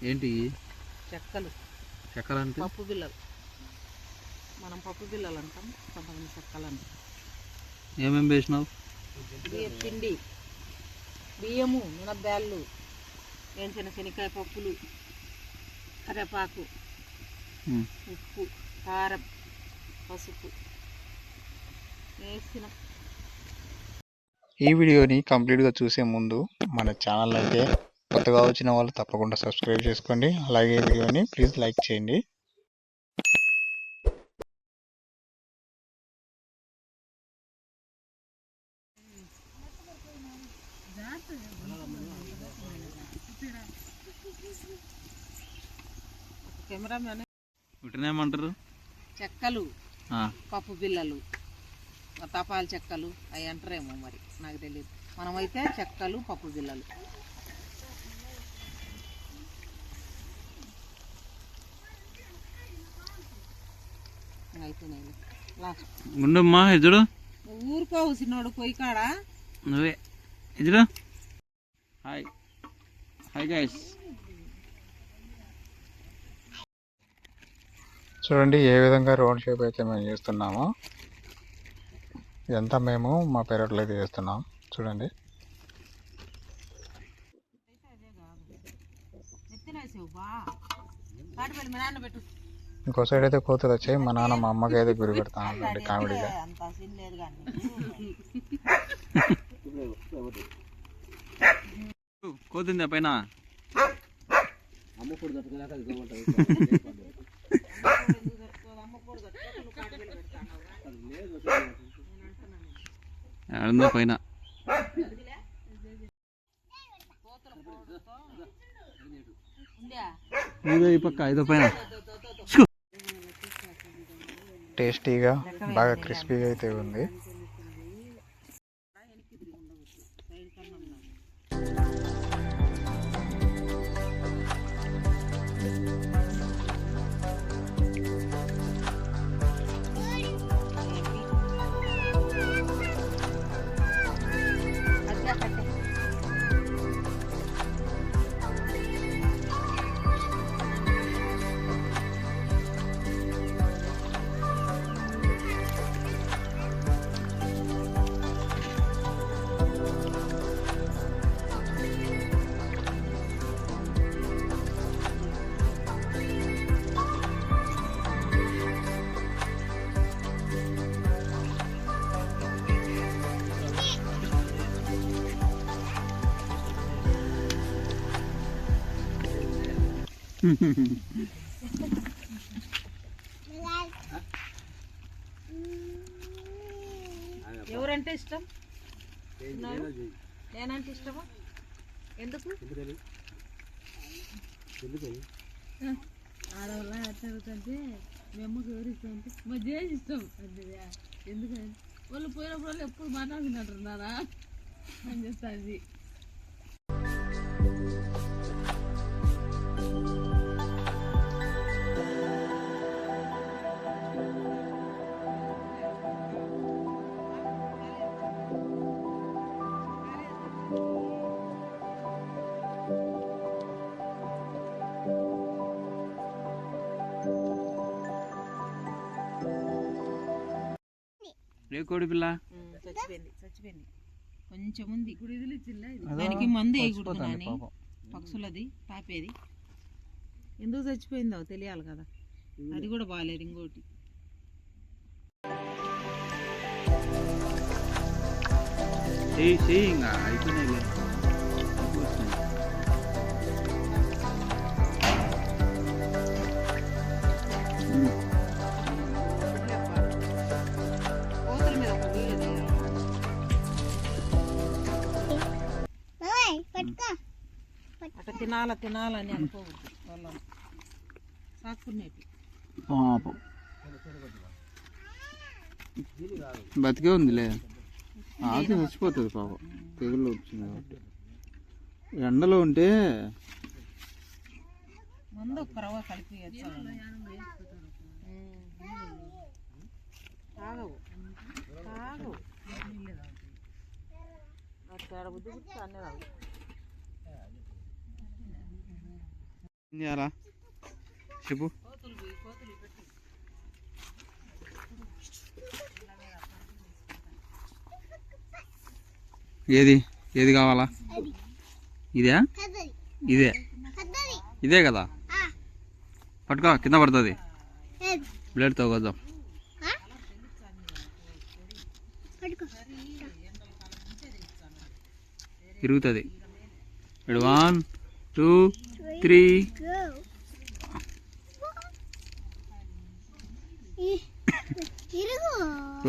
ఏంటి చెక్కలు? చెక్కలు అంటే పప్పు బిళ్ళలు. మనం పప్పు బిళ్ళలు అంటాం, కొంతమంది చెక్కలు అంటాం. ఏమేమి వేసినావు? బియ్యం పిండి, బియ్యము, మినప్పాలు, వేయించిన శనక్కాయ పప్పులు, కరివేపాకు, ఉప్పు, కారం, పసుపు వేసిన. ఈ వీడియోని కంప్లీట్గా చూసే ముందు మన ఛానల్ అయితే కొత్తగా వచ్చిన వాళ్ళు తప్పకుండా సబ్స్క్రైబ్ చేసుకోండి. అలాగే ఈ వీడియోని ప్లీజ్ లైక్ చేయండి. కెమెరామెన్ వీటినేమంటారు? చెక్కలు, పప్పు బిళ్ళలు, తపాల చెక్కలు అవి అంటారేమో, మరి నాకు తెలియదు. మనమైతే చెక్కలు, పప్పు బిళ్ళలు. అయిపోయినాయి. లాస్ట్ గుండమ్మా ఎదుడు ఊరుకోవు చిన్నోడు పొయ్యి కాడ. నువ్వే ఎదుడు. హాయ్ హాయ్ గైస్, చూడండి ఏ విధంగా రౌండ్ షేప్ అయితే మేము చేస్తున్నామో. ఇదంతా మేము మా పెరట్లో అయితే చేస్తున్నాం. చూడండి ఇంకో సైడ్ అయితే కోతులు వచ్చాయి. మా నాన్న మా అమ్మకి అయితే గురి పెడతాను కామెడీగా. కోతుందా పైన? ఆడుందో పైన. ఇదో ఈ పక్క, ఇదో పైన. టేస్టీగా బాగా క్రిస్పీగా అయితే ఉంది. ఎవరంటే ఇష్టం? నేనంటే ఇష్టమా? ఎందుకు? ఆడవాళ్ళ చదువుతుంటే మేమ్మకి ఎవరు ఇష్టం అంటే మా జేజ్ ఇష్టం అంటే. ఎందుకంటే వాళ్ళు పోయినప్పుడు ఎప్పుడు మాట్లాడుకుంటున్నారా అని చెప్తాది. రే కోడి పిల్ల చచ్చిపోయింది కొంచెం ఉంది. దానికి మందు వేయకూడదు అని పక్షులది తాపేది. ఎందుకు చచ్చిపోయిందో తెలియాలి కదా, అది కూడా బాగాలేదు. ఇంకోటి ఇంకా అయిపోయినాయి. అట్లా తినాలని అనుకోవద్దు. వాళ్ళని సాకునేటి పాపం బతికే ఉందిలే, ఆకు చచ్చిపోతుంది పాపం. తెగుళ్ళు వచ్చింది కాబట్టి. ఎండలో ఉంటే మందు ఒక్క రవ్వ కలిపి తాగవు తాగవు తేడా బుద్ధి అన్నీ తాగు. ఏం చేయాలా చెప్పు. ఏది ఏది కావాలా? ఇదే ఇదే ఇదే కదా, పట్టుకో కింద పడుతుంది. బ్లేడ్తో కొద్దాం. తిరుగుతుంది. 1 2 3.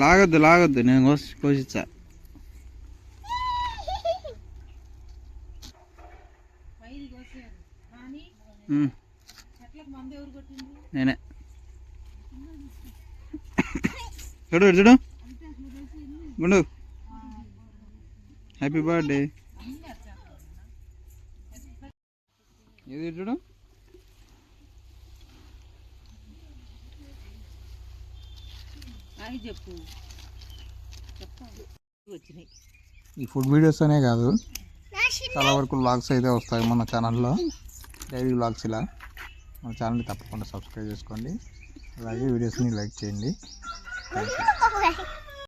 లాగొద్దు లాగొద్దు, నేను కోసిచ్చా. నేనే చూడు చూడు గుండు. Happy birthday. ఏది చూడు. ఈ ఫుడ్ వీడియోస్ అనే కాదు, చాలా వరకు వ్లాగ్స్ అయితే వస్తాయి మన ఛానల్లో, డైలీ వ్లాగ్స్. ఇలా మన ఛానల్ని తప్పకుండా సబ్స్క్రైబ్ చేసుకోండి, అలాగే వీడియోస్ని లైక్ చేయండి. Thank you.